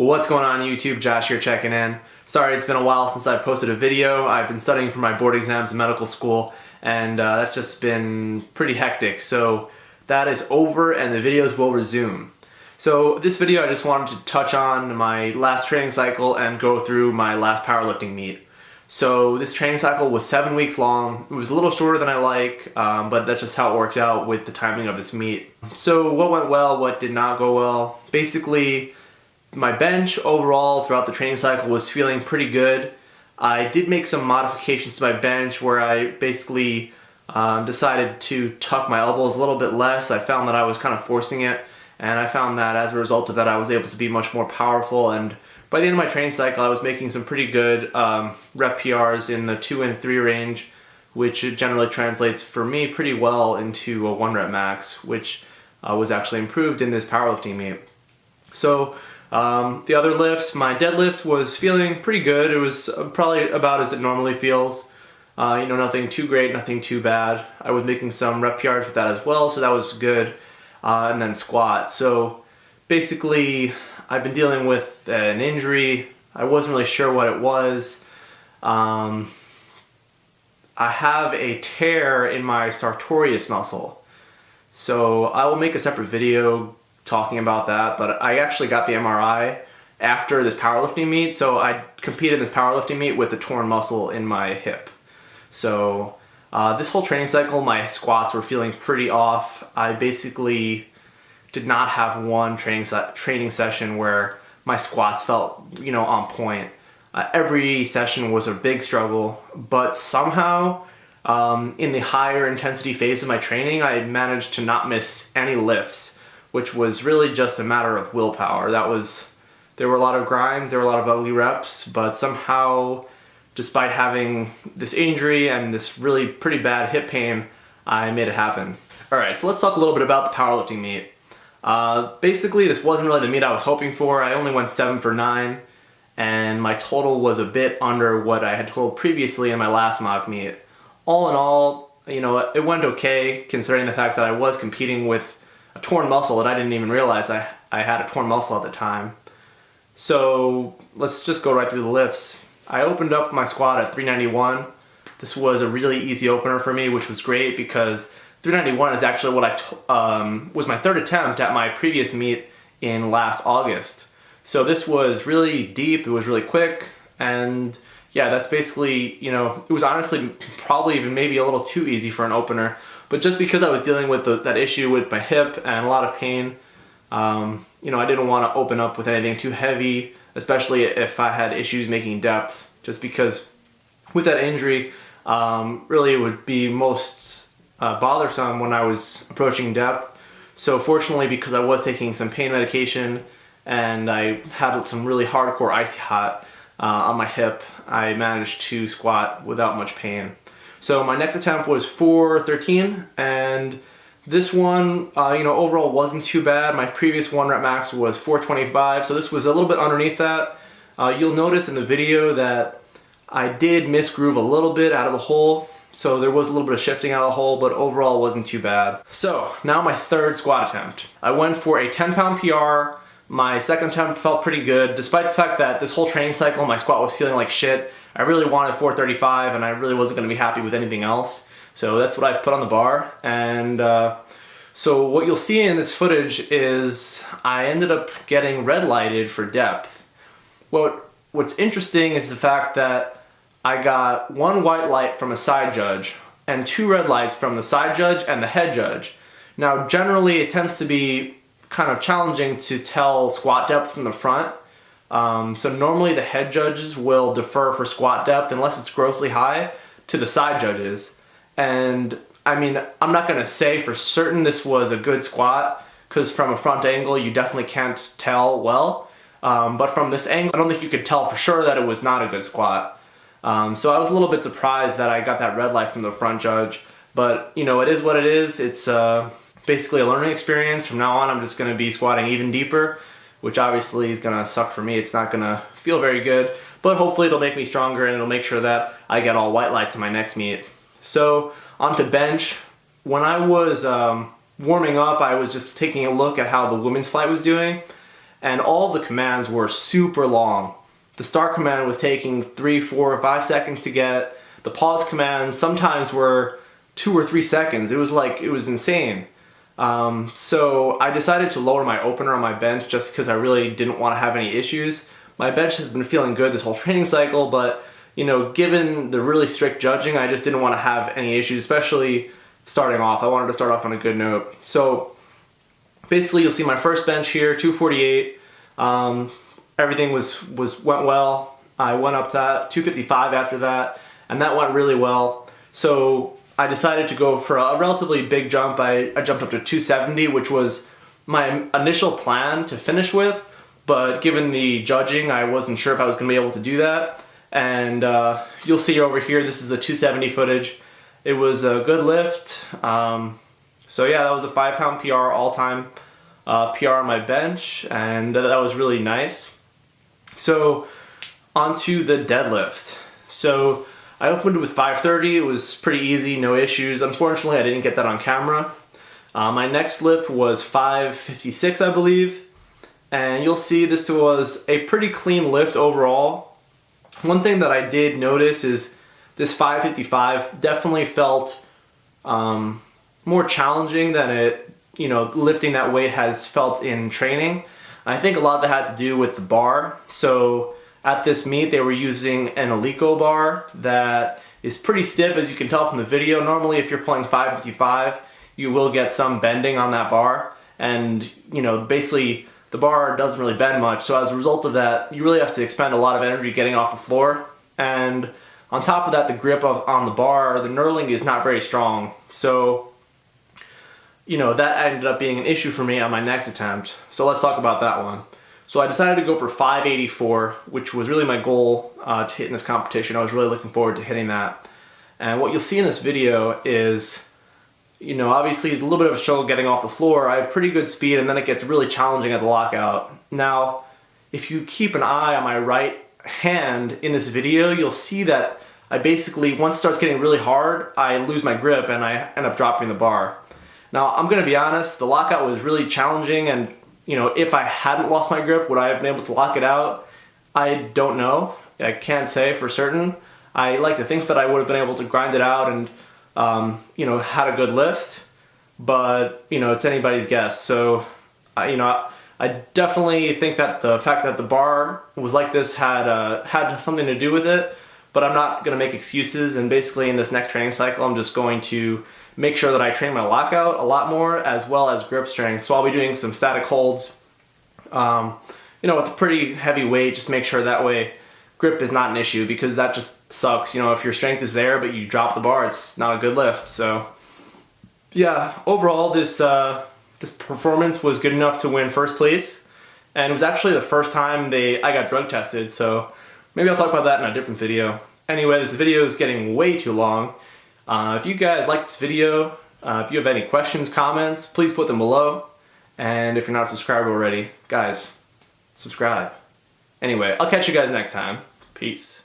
Well, what's going on YouTube? Josh here checking in. Sorry it's been a while since I've posted a video. I've been studying for my board exams in medical school and that's just been pretty hectic. So that is over and the videos will resume. So this video I just wanted to touch on my last training cycle and go through my last powerlifting meet. So this training cycle was 7 weeks long. It was a little shorter than I like, but that's just how it worked out with the timing of this meet. So what went well, what did not go well? Basically, my bench overall throughout the training cycle was feeling pretty good. I did make some modifications to my bench where I basically decided to tuck my elbows a little bit less. I found that I was kind of forcing it, and I found that as a result of that I was able to be much more powerful, and by the end of my training cycle I was making some pretty good rep PRs in the 2 and 3 range, which generally translates for me pretty well into a 1 rep max, which was actually improved in this powerlifting meet. So the other lifts, my deadlift was feeling pretty good. It was probably about as it normally feels. You know, nothing too great, nothing too bad. I was making some rep PRs with that as well, so that was good. And then squat. So basically, I've been dealing with an injury. I wasn't really sure what it was. I have a tear in my sartorius muscle. So I will make a separate video talking about that, but I actually got the MRI after this powerlifting meet, so I competed in this powerlifting meet with a torn muscle in my hip. So this whole training cycle, my squats were feeling pretty off. I basically did not have one training session where my squats felt, you know, on point. Every session was a big struggle, but somehow in the higher intensity phase of my training, I managed to not miss any lifts, which was really just a matter of willpower. There were a lot of grinds, there were a lot of ugly reps, but somehow, despite having this injury and this really pretty bad hip pain, I made it happen. Alright, so let's talk a little bit about the powerlifting meet. Basically, this wasn't really the meet I was hoping for. I only went 7 for 9, and my total was a bit under what I had totaled previously in my last mock meet. All in all, you know, it went okay, considering the fact that I was competing with a torn muscle that I didn't even realize I had a torn muscle at the time. So let's just go right through the lifts. I opened up my squat at 391. This was a really easy opener for me, which was great because 391 is actually what was my third attempt at my previous meet in last August. So this was really deep, it was really quick, and yeah, that's basically, you know, it was honestly probably even maybe a little too easy for an opener. But just because I was dealing with that issue with my hip and a lot of pain, you know, I didn't want to open up with anything too heavy, especially if I had issues making depth, just because with that injury, really it would be most bothersome when I was approaching depth. So fortunately, because I was taking some pain medication and I had some really hardcore icy hot on my hip, I managed to squat without much pain. So my next attempt was 413, and this one, you know, overall wasn't too bad. My previous 1 rep max was 425, so this was a little bit underneath that. You'll notice in the video that I did misgroove a little bit out of the hole, so there was a little bit of shifting out of the hole, but overall wasn't too bad. So now my third squat attempt. I went for a 10-pound PR. My second attempt felt pretty good, despite the fact that this whole training cycle my squat was feeling like shit. I really wanted 435 and I really wasn't going to be happy with anything else. So that's what I put on the bar. And so what you'll see in this footage is I ended up getting red lighted for depth. What's interesting is the fact that I got 1 white light from a side judge and 2 red lights from the side judge and the head judge. Now generally it tends to be kind of challenging to tell squat depth from the front. So normally the head judges will defer for squat depth unless it's grossly high to the side judges. And I mean, I'm not gonna say for certain this was a good squat because from a front angle you definitely can't tell well. But from this angle I don't think you could tell for sure that it was not a good squat. So I was a little bit surprised that I got that red light from the front judge. But you know, it is what it is. It's basically a learning experience. From now on I'm just gonna be squatting even deeper, which obviously is gonna suck for me. It's not gonna feel very good, but hopefully it'll make me stronger and it'll make sure that I get all white lights in my next meet. So onto bench. When I was warming up, I was just taking a look at how the women's flight was doing, and all the commands were super long. The start command was taking 3, 4, or 5 seconds to get. The pause commands sometimes were 2 or 3 seconds. It was insane. So I decided to lower my opener on my bench just because I really didn't want to have any issues. My bench has been feeling good this whole training cycle, but you know, given the really strict judging, I just didn't want to have any issues, especially starting off. I wanted to start off on a good note. So basically, you'll see my first bench here, 248. Everything went well. I went up to 255 after that, and that went really well. So I decided to go for a relatively big jump. I jumped up to 270, which was my initial plan to finish with, but given the judging, I wasn't sure if I was going to be able to do that. And you'll see over here, this is the 270 footage. It was a good lift. So yeah, that was a 5-pound PR, all-time PR on my bench, and that was really nice. So onto the deadlift. So I opened with 530. It was pretty easy, no issues. Unfortunately, I didn't get that on camera. My next lift was 556, I believe. And you'll see this was a pretty clean lift overall. One thing that I did notice is this 555 definitely felt more challenging than lifting that weight has felt in training. I think a lot of it had to do with the bar. So at this meet, they were using an Alico bar that is pretty stiff, as you can tell from the video. Normally, if you're pulling 555, you will get some bending on that bar. And, basically, the bar doesn't really bend much. So as a result of that, you really have to expend a lot of energy getting off the floor. And on top of that, the grip on the bar, the knurling is not very strong. So that ended up being an issue for me on my next attempt. So let's talk about that one. So I decided to go for 584, which was really my goal to hit in this competition. I was really looking forward to hitting that. And what you'll see in this video is, obviously it's a little bit of a struggle getting off the floor. I have pretty good speed, and then it gets really challenging at the lockout. Now, if you keep an eye on my right hand in this video, you'll see that I basically, once it starts getting really hard, I lose my grip and I end up dropping the bar. Now, I'm going to be honest, the lockout was really challenging, and if I hadn't lost my grip, would I have been able to lock it out? I don't know. I can't say for certain. I like to think that I would have been able to grind it out and, had a good lift, but, it's anybody's guess. So, I definitely think that the fact that the bar was like this had something to do with it, but I'm not going to make excuses, and basically in this next training cycle, I'm just going to make sure that I train my lockout a lot more, as well as grip strength. So I'll be doing some static holds, with a pretty heavy weight, just make sure that way grip is not an issue, because that just sucks. If your strength is there, but you drop the bar, it's not a good lift. So yeah, overall, this performance was good enough to win first place. And it was actually the first time I got drug tested, so maybe I'll talk about that in a different video. Anyway, this video is getting way too long. If you guys like this video, if you have any questions, comments, please put them below. And if you're not a subscriber already, guys, subscribe. Anyway, I'll catch you guys next time. Peace.